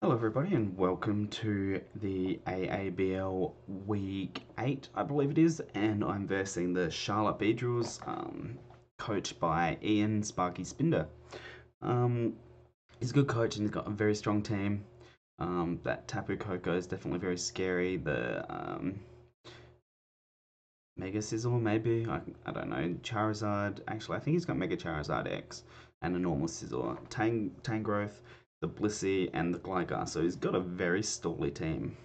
Hello everybody and welcome to the aABL Week 8, I believe it is, and I'm versing the Charlotte Beedrills, coached by Ian Sparky Spinder. Um, he's a good coach and he's got a very strong team. That Tapu Koko is definitely very scary. The Mega Sizzle, maybe? I don't know. Charizard, actually, I think he's got Mega Charizard X and a normal Sizzle. Tangrowth, the Blissey, and the Gligar. So he's got a very stally team,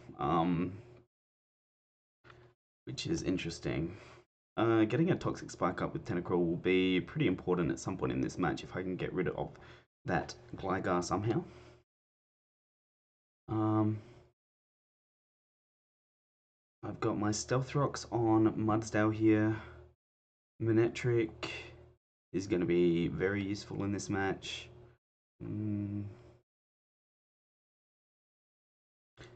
which is interesting. Getting a Toxic Spike up with Tentacruel will be pretty important at some point in this match if I can get rid of that Gligar somehow. I've got my Stealth Rocks on Mudsdale here. Manectric is going to be very useful in this match.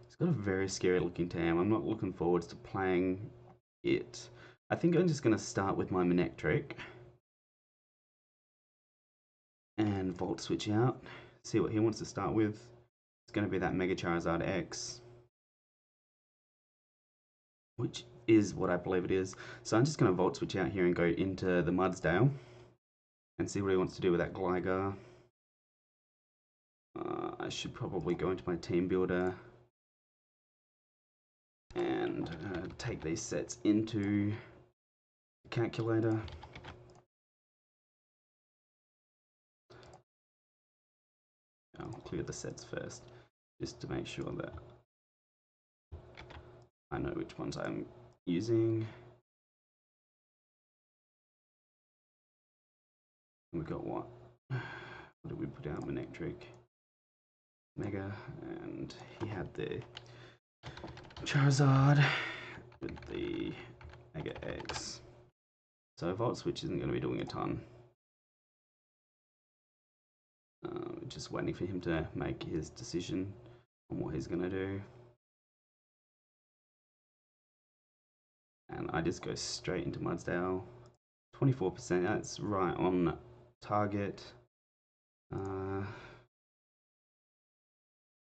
It's got a very scary looking team. I'm not looking forward to playing it. I think I'm just going to start with my Manectric and Volt Switch out. See what he wants to start with. It's going to be that Mega Charizard X, which is what I believe it is. So I'm just going to Volt Switch out here and go into the Mudsdale and see what he wants to do with that Gligar. I should probably go into my Team Builder and take these sets into the calculator. I'll clear the sets first, just to make sure that I know which ones I'm using. We got what? What did we put out? Manectric, Mega, and he had the Charizard with the Mega X. So Volt Switch isn't going to be doing a ton. Just waiting for him to make his decision on what he's going to do. And I just go straight into Mudsdale. 24%, that's right on target.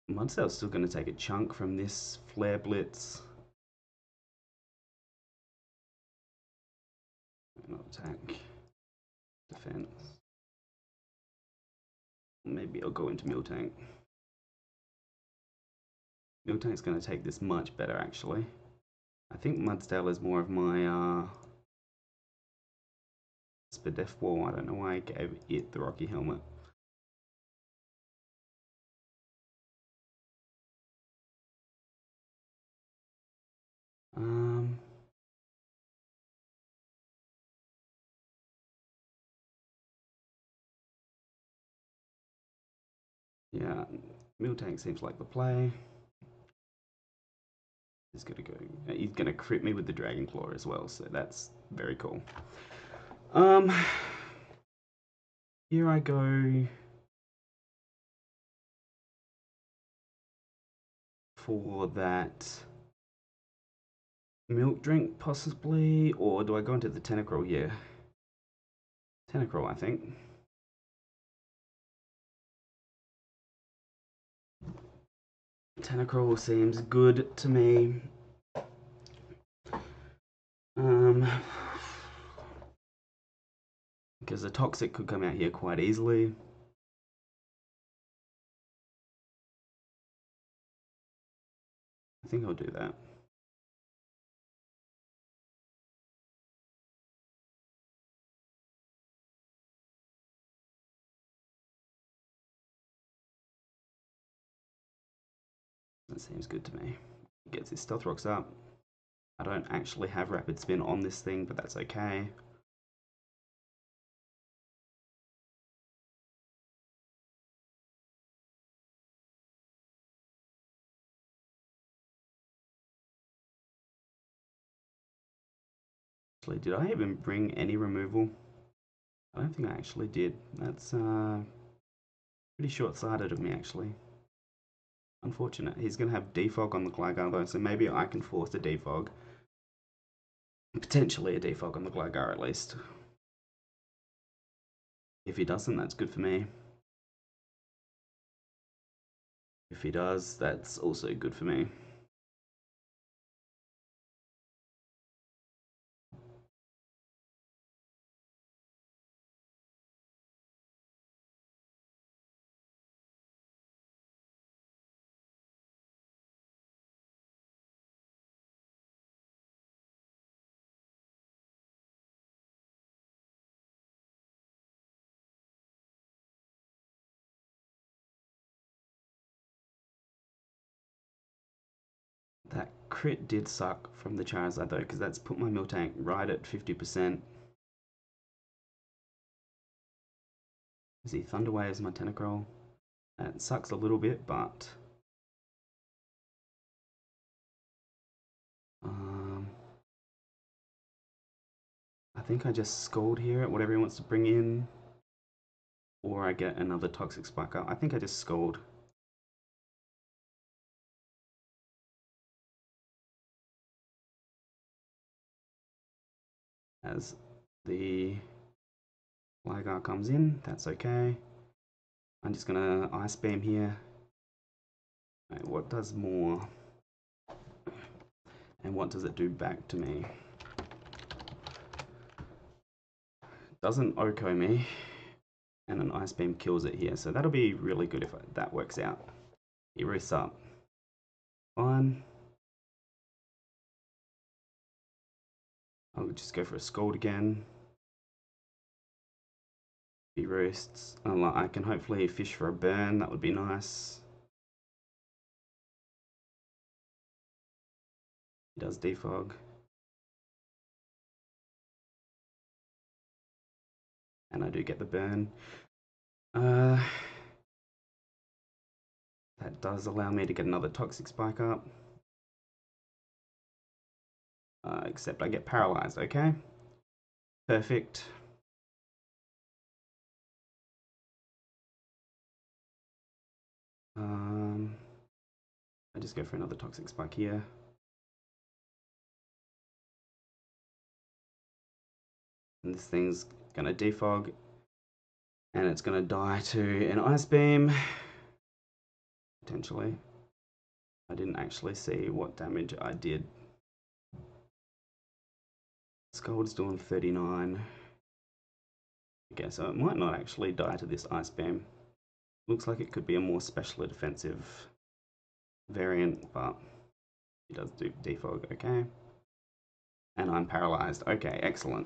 Mudsdale's still going to take a chunk from this Flare Blitz. Not attack. Defense. Maybe I'll go into Miltank. Miltank's going to take this much better, actually. I think Mudsdale is more of my Spadef Wall. I don't know why I gave it the Rocky Helmet. Yeah, Miltank seems like the play. He's gonna go. He's gonna crit me with the Dragon Claw as well, so that's very cool. Here I go for that milk drink, possibly, or do I go into the Tentacruel here? Tentacruel, I think. Tentacruel seems good to me. Because the Toxic could come out here quite easily. I think I'll do that. That seems good to me. Gets his Stealth Rocks up. I don't actually have Rapid Spin on this thing, but that's okay. Actually, did I even bring any removal? I don't think I actually did. That's pretty short-sighted of me, actually. Unfortunate. He's going to have Defog on the Gligar, though, so maybe I can force a Defog. Potentially a Defog on the Gligar, at least. If he doesn't, that's good for me. If he does, that's also good for me. That crit did suck from the Charizard though, because that's put my Miltank right at 50%. Is he Thunder Waves my Tentacruel? It sucks a little bit, but I think I just Scald here at whatever he wants to bring in, or I get another Toxic Spike up. I think I just Scald. As the Ligar comes in, that's okay. I'm just gonna Ice Beam here. Right, what does more? And what does it do back to me? Doesn't Oko me, and an Ice Beam kills it here, so that'll be really good if that works out. Erase up. Fine. I'll just go for a Scald again. He roasts. I can hopefully fish for a burn, that would be nice. He does defog. And I do get the burn. That does allow me to get another Toxic Spike up. Except I get paralyzed, okay? Perfect. I just go for another Toxic Spike here. And this thing's gonna defog. And it's gonna die to an Ice Beam. Potentially. I didn't actually see what damage I did. Scald's doing 39. Okay, so it might not actually die to this Ice Beam. Looks like it could be a more specially defensive variant, but it does do defog, okay. And I'm paralyzed. Okay, excellent.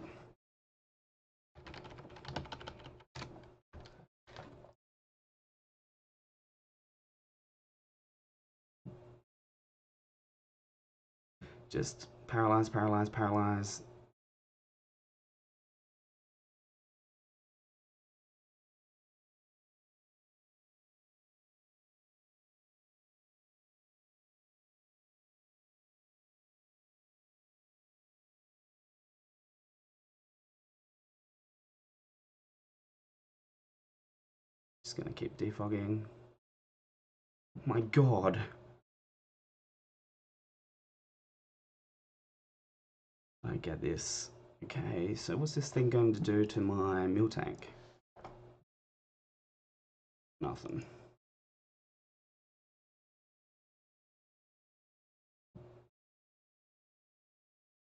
Just paralyze, paralyze, paralyze. Just gonna keep defogging. My god. I get this. Okay, so what's this thing going to do to my Miltank? Nothing.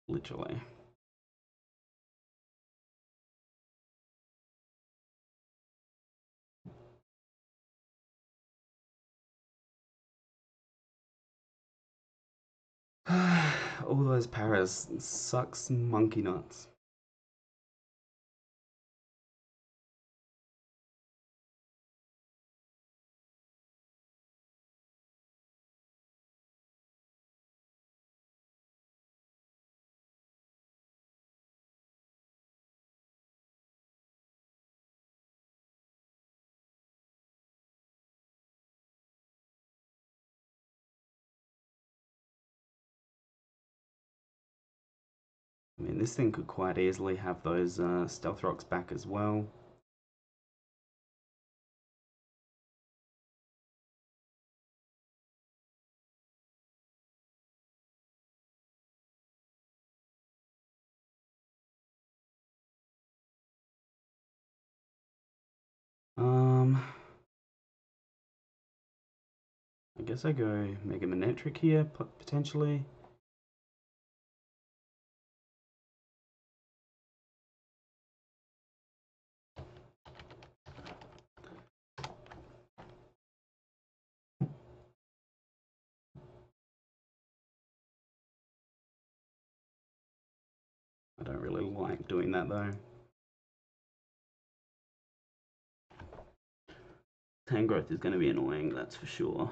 Literally. All those paras sucks monkey nuts. I mean, this thing could quite easily have those stealth rocks back as well. Um, I guess I go Mega Manectric here, potentially. I don't really like doing that though. Tangrowth is going to be annoying, that's for sure.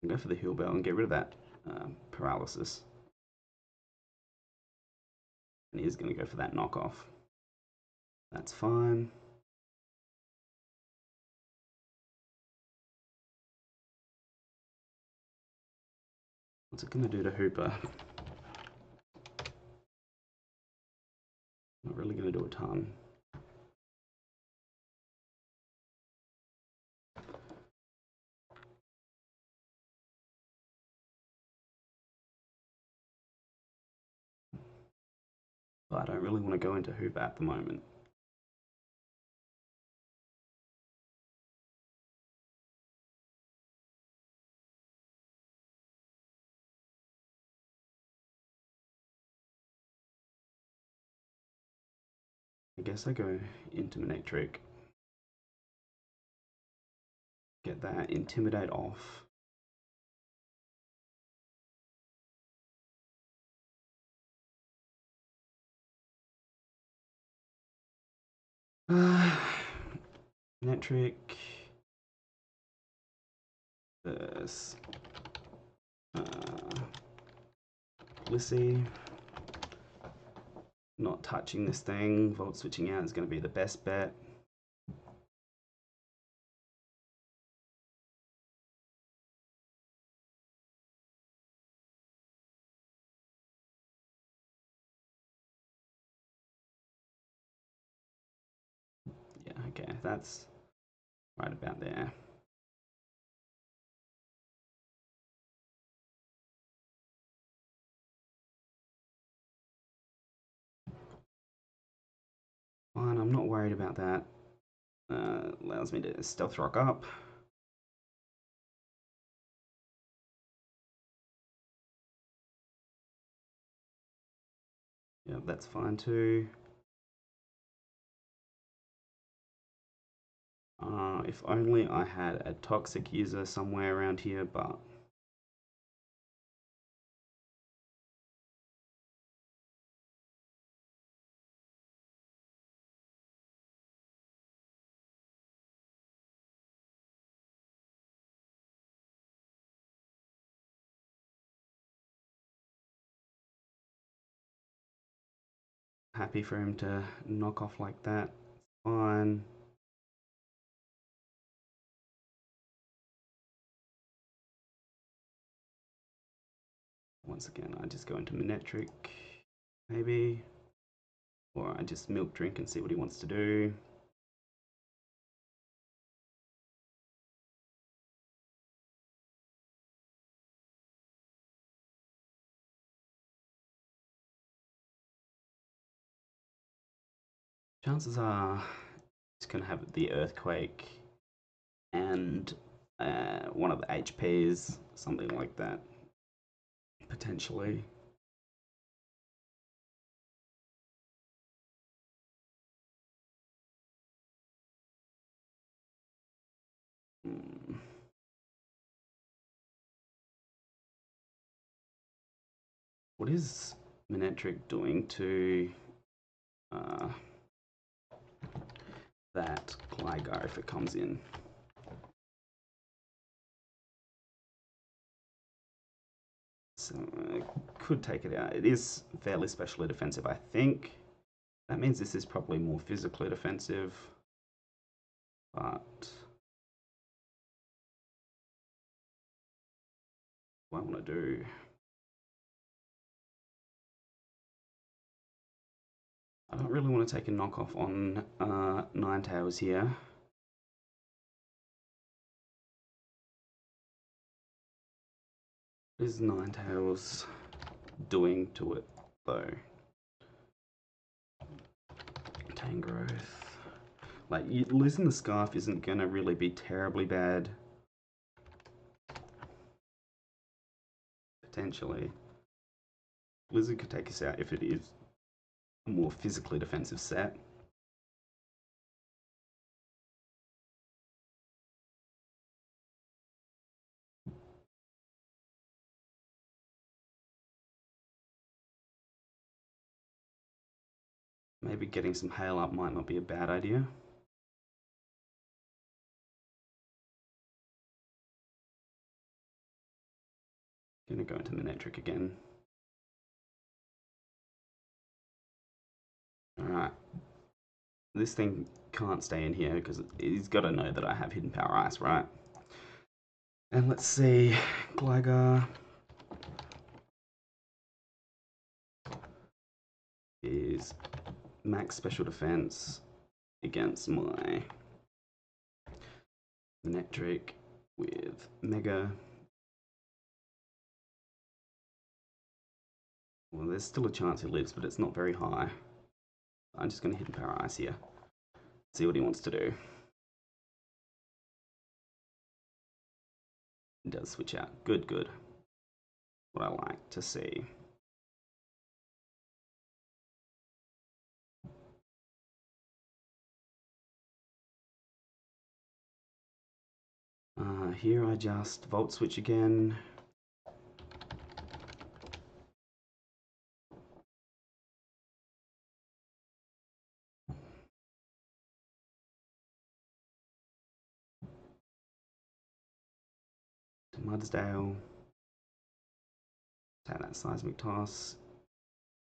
Go for the Heal Bell and get rid of that paralysis. And he's going to go for that knockoff. That's fine. What's it going to do to Hooper? Not really going to do a ton. But I don't really want to go into Hooper at the moment. I guess I go into Manectric. Get that Intimidate off. Manectric. This. Lissy. Not touching this thing. Volt switching out is going to be the best bet. Yeah, okay, that's right about there. Fine, I'm not worried about that. Allows me to stealth rock up. Yeah, that's fine too. If only I had a toxic user somewhere around here, but happy for him to knock off like that. Fine. Once again, I just go into Manectric, maybe. Or I just milk drink and see what he wants to do. Chances are he's going to have the Earthquake and one of the HPs, something like that, potentially. What is Manectric doing to that Gligar if it comes in? So I could take it out. It is fairly specially defensive, I think. That means this is probably more physically defensive. But what I want to do... I don't really want to take a knockoff on Ninetales here. What is Ninetales doing to it, though? Tang growth. Like, losing the scarf isn't gonna really be terribly bad. Potentially. Blizzard could take us out if it is a more physically defensive set. Maybe getting some hail up might not be a bad idea. Gonna go into Manectric again. Alright. This thing can't stay in here because he's got to know that I have Hidden Power Ice, right? And let's see. Gligar is max special defense against my Manectric with Mega. Well, there's still a chance he lives, but it's not very high. I'm just going to Hidden Power Ice here. See what he wants to do. He does switch out. Good, good. What I like to see. Here I just Volt Switch again. To Mudsdale. Take that Seismic Toss.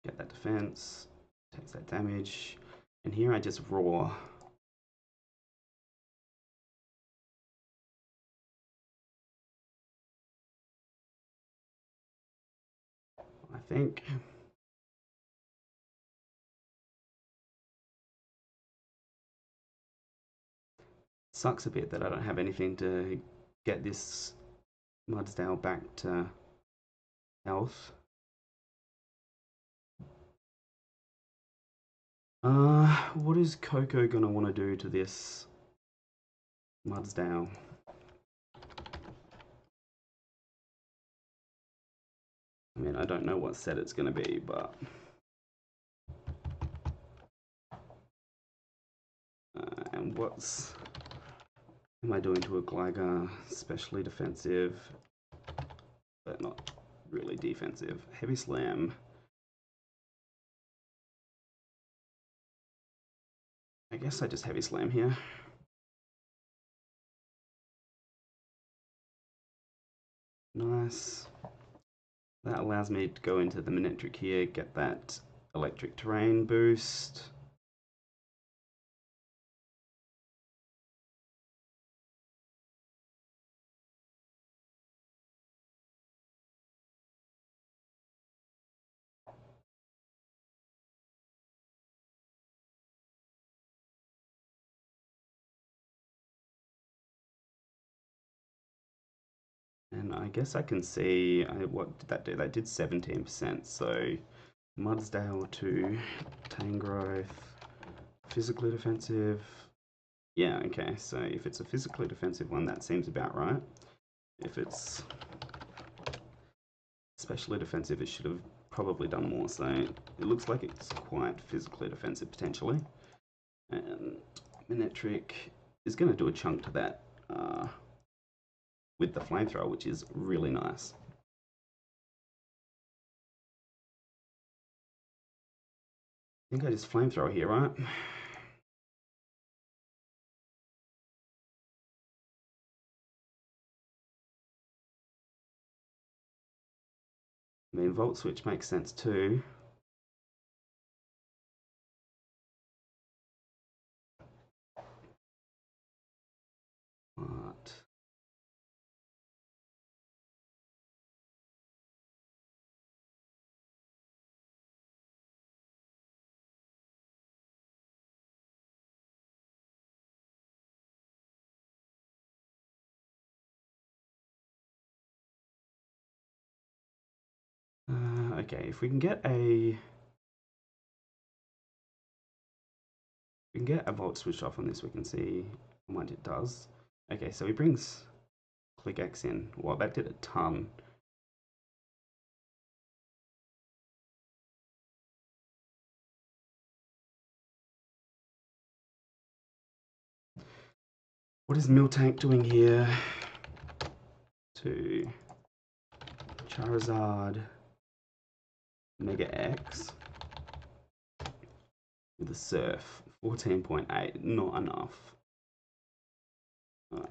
Get that defense. Takes that damage. And here I just Roar. I think. Sucks a bit that I don't have anything to get this Mudsdale back to health. What is Coco gonna want to do to this Mudsdale? I mean, I don't know what set it's gonna be, but and what's am I doing to a Gligar? Especially defensive, but not really defensive. Heavy Slam. I guess I just Heavy Slam here. Nice. That allows me to go into the Manectric here, get that Electric Terrain boost. And I guess I can see, what did that do? That did 17%, so Mudsdale to Tangrowth, physically defensive. Yeah, okay, so if it's a physically defensive one, that seems about right. If it's especially defensive, it should have probably done more, so it looks like it's quite physically defensive potentially. And Manectric is going to do a chunk to that with the flamethrower, which is really nice. I think I just flamethrower here, right? I mean, Volt Switch makes sense too. But Okay, if we can get a volt switch off on this, we can see how much it does. Okay, so he brings click X in. Well, that did a ton. What is Miltank doing here? To Charizard Mega X with a Surf. 14.8, not enough.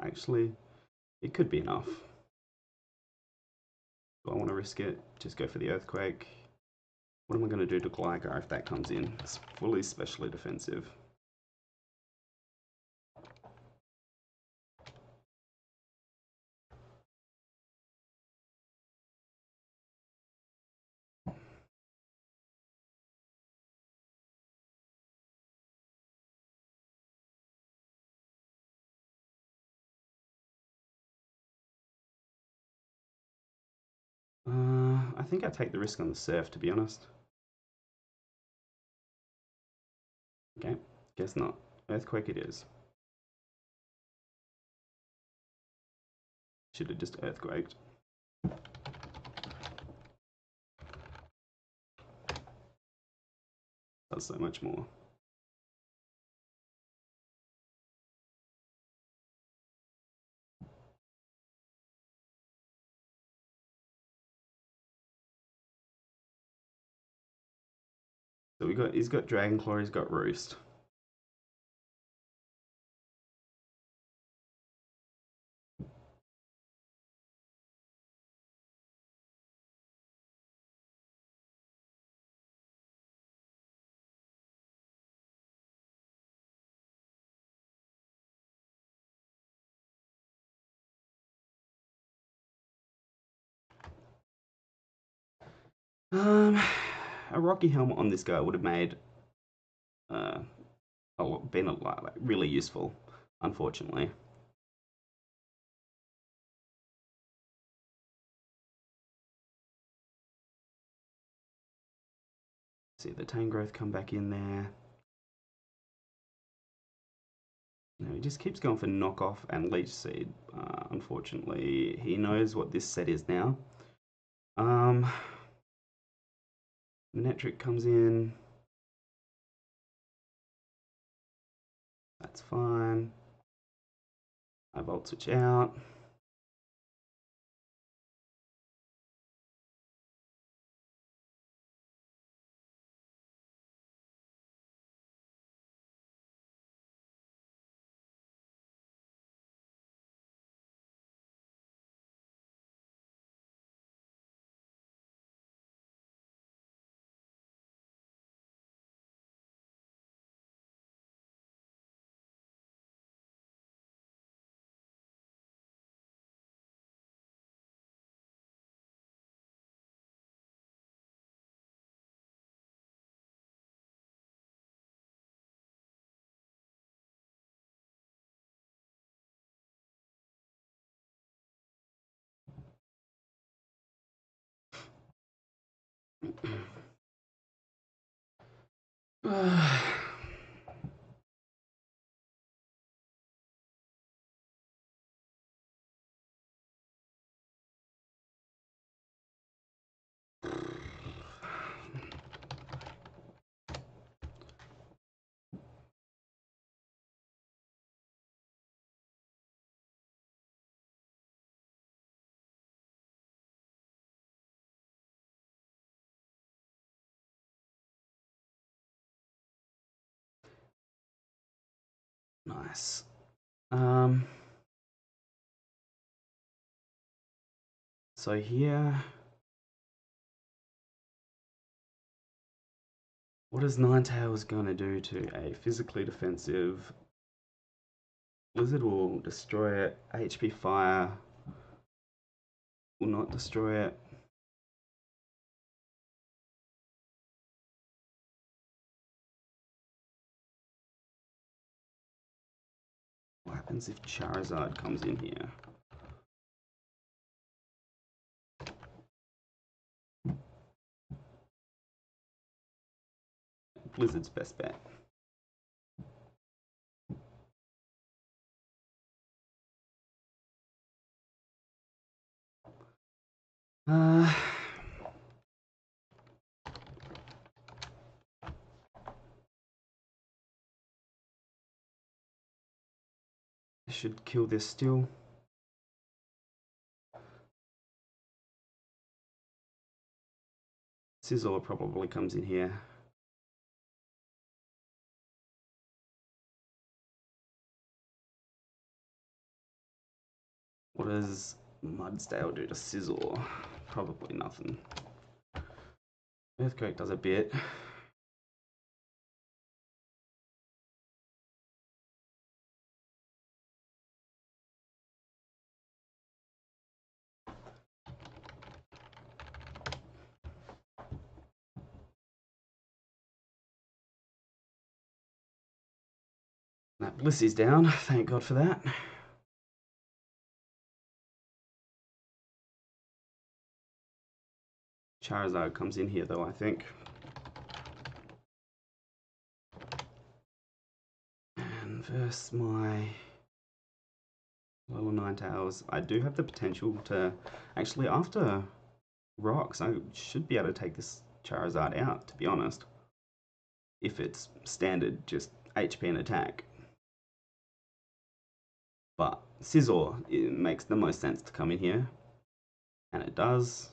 Actually, it could be enough. Do I want to risk it? Just go for the Earthquake. What am I going to do to Gligar if that comes in? It's fully specially defensive. I think I take the risk on the Surf, to be honest. Okay, guess not. Earthquake it is. Should have just Earthquaked. Does so much more. So he's got Dragon Claw, he's got Roost. A Rocky Helmet on this guy would have made been a lot, like, really useful, unfortunately. See the Tangrowth come back in there. He just keeps going for Knockoff and Leech Seed. Unfortunately, he knows what this set is now. Manectric comes in. That's fine. I Volt Switch out. Nice. So here, what is Ninetales going to do to a physically defensive Blizzard? Will destroy it. HP Fire will not destroy it. What happens if Charizard comes in here? Blizzard's best bet. I should kill this still. Sizzle probably comes in here. What does Mudsdale do to Sizzle? Probably nothing. Earthquake does a bit. That Blissy's down, thank God for that. Charizard comes in here though, I think. And versus my Little Ninetales, I do have the potential to, actually after Rocks, I should be able to take this Charizard out, to be honest. If it's standard, just HP and attack. But Scizor, it makes the most sense to come in here. And it does.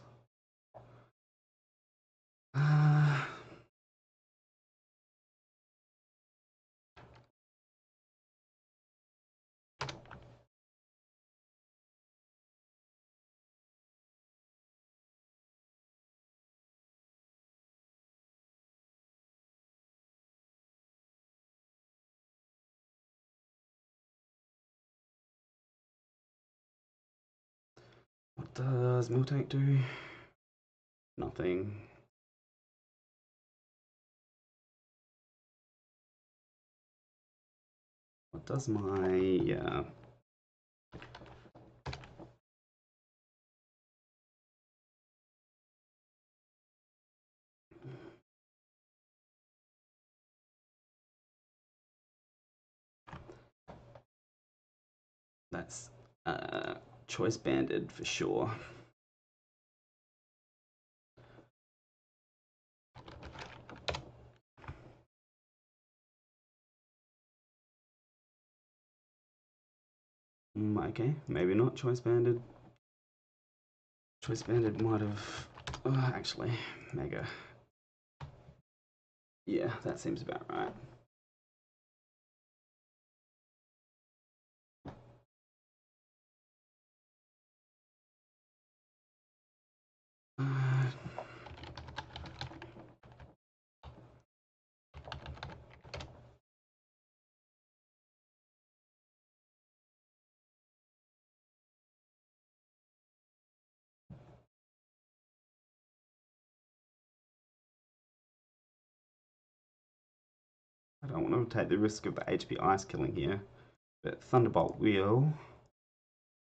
What does Miltank do? Nothing. What does my that's choice banded for sure. Okay, maybe not choice banded. Choice banded might have actually Mega. Yeah, that seems about right. I don't want to take the risk of the HP Ice killing here, but Thunderbolt will.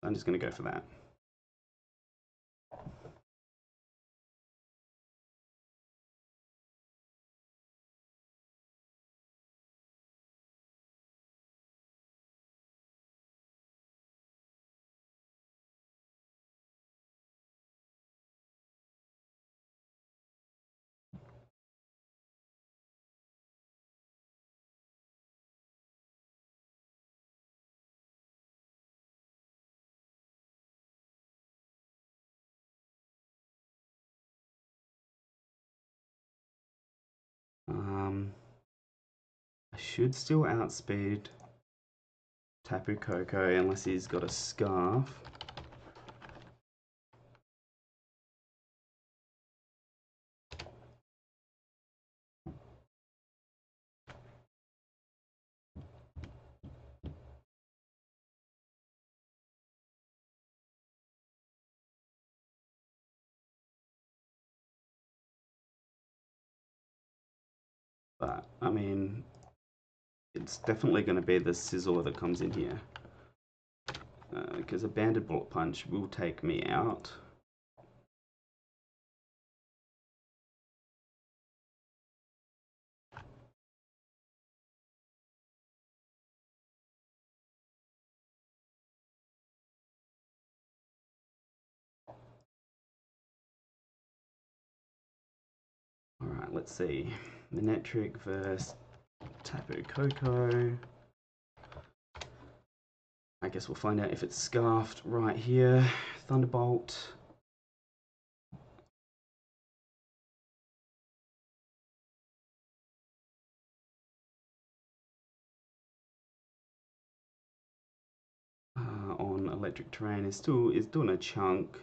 I'm just going to go for that. I should still outspeed Tapu Koko unless he's got a Scarf. But, I mean, it's definitely going to be the Scizor that comes in here. Because a Banded Bullet Punch will take me out. Alright, let's see. Minetric versus Tapu Koko. I guess we'll find out if it's scarfed right here. Thunderbolt. On electric terrain is doing a chunk.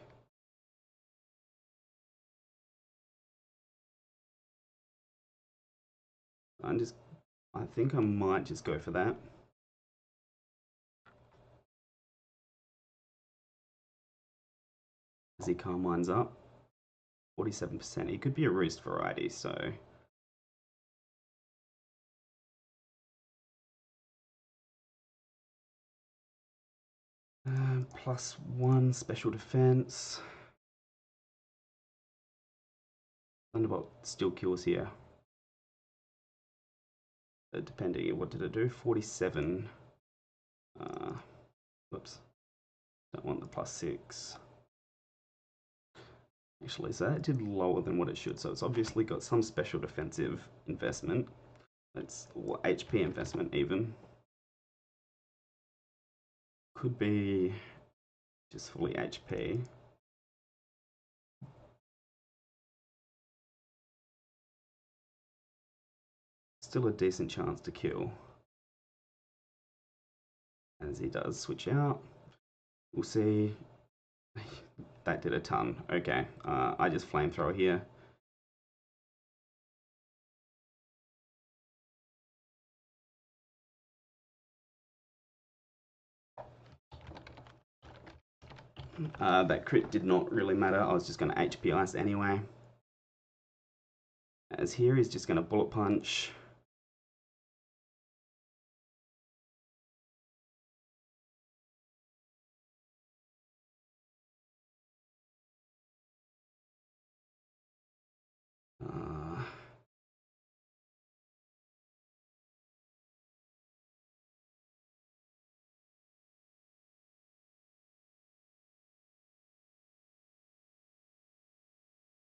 I think I might just go for that. As he Carmine's up, 47%. He could be a roost variety, so +1 special defense. Thunderbolt still kills here. Depending, what did it do? 47. Whoops. Don't want the +6. Actually, so that did lower than what it should, so it's obviously got some special defensive investment. That's HP investment even. Could be just fully HP. Still a decent chance to kill. As he does switch out. We'll see. That did a ton. Okay, I just flamethrower here. That crit did not really matter. I was just going to HP ice anyway. As here, he's just going to bullet punch.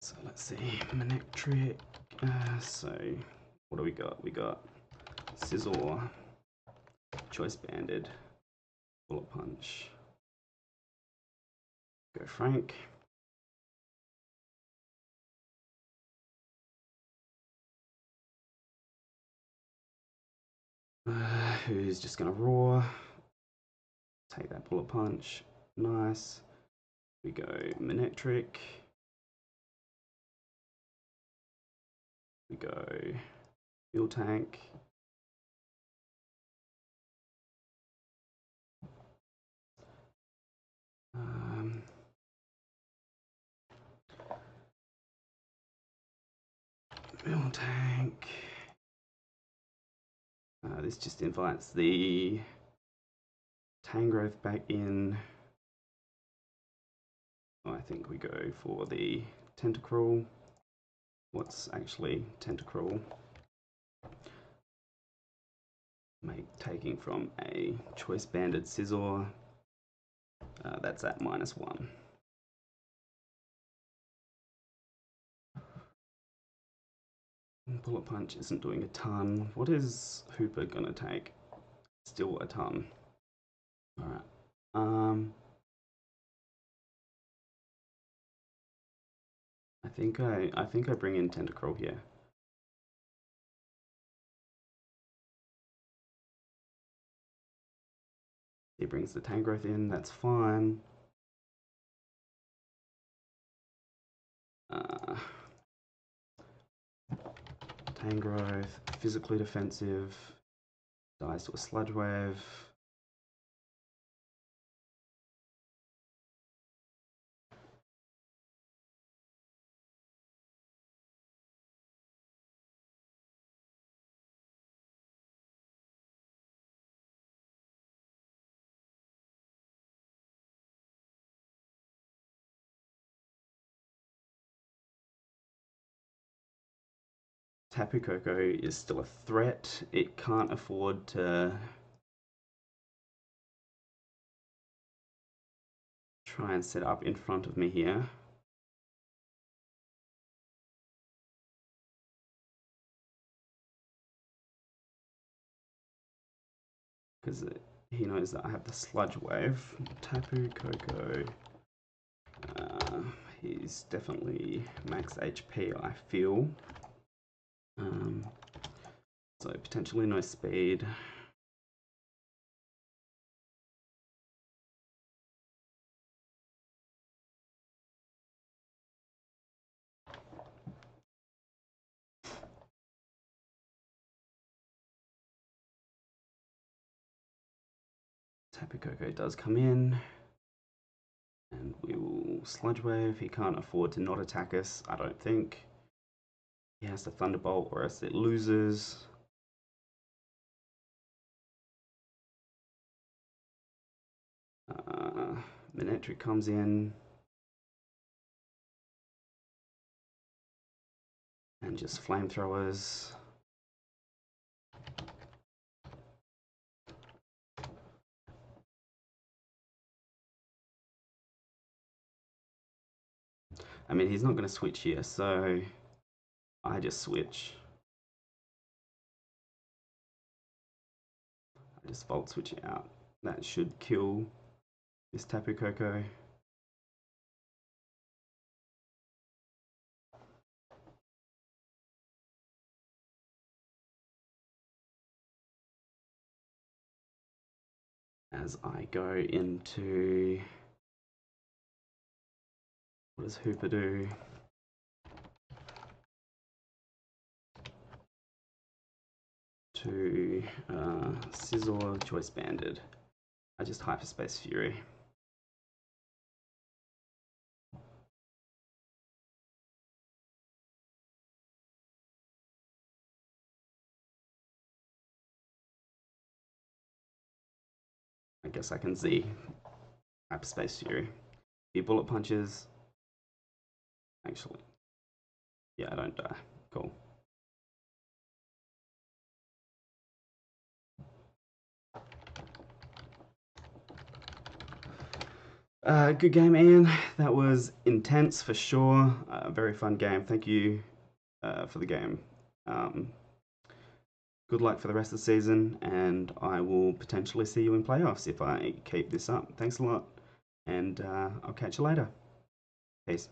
So let's see, Manectric. So what do we got? We got Scizor, Choice Banded, Bullet Punch. Go Frank. Who's just gonna roar? Take that Bullet Punch. Nice. We go Manectric. We go Fuel Tank. Fuel Tank. This just invites the Tangrowth back in. I think we go for the Tentacruel. What's actually Tentacruel? Taking from a Choice Banded Scizor. That's at -1. Bullet Punch isn't doing a ton. What is Hooper gonna take? Still a ton. Alright. I think I bring in Tentacruel here. He brings the Tangrowth in, that's fine. Tangrowth, physically defensive, dies to a Sludge Wave. Tapu Koko is still a threat. It can't afford to try and set up in front of me here. because he knows that I have the sludge wave. Tapu Koko. He's definitely max HP, I feel. So potentially no speed. Tapu Koko does come in. And we will Sludge Wave. He can't afford to not attack us, I don't think. He has to Thunderbolt or else it loses. Manectric comes in. And just Flamethrowers. I mean, he's not going to switch here, so I just switch. I just Volt Switch it out. That should kill this Tapu Koko. As I go into... What does Hooper do? To Scizor, Choice Banded. I just Hyperspace Fury. I guess I can Z Hyperspace Fury. Few Bullet Punches. Actually, yeah, I don't die. Cool. Good game, Ian. That was intense for sure. Very fun game. Thank you for the game. Good luck for the rest of the season, and I will potentially see you in playoffs if I keep this up. Thanks a lot, and I'll catch you later. Peace.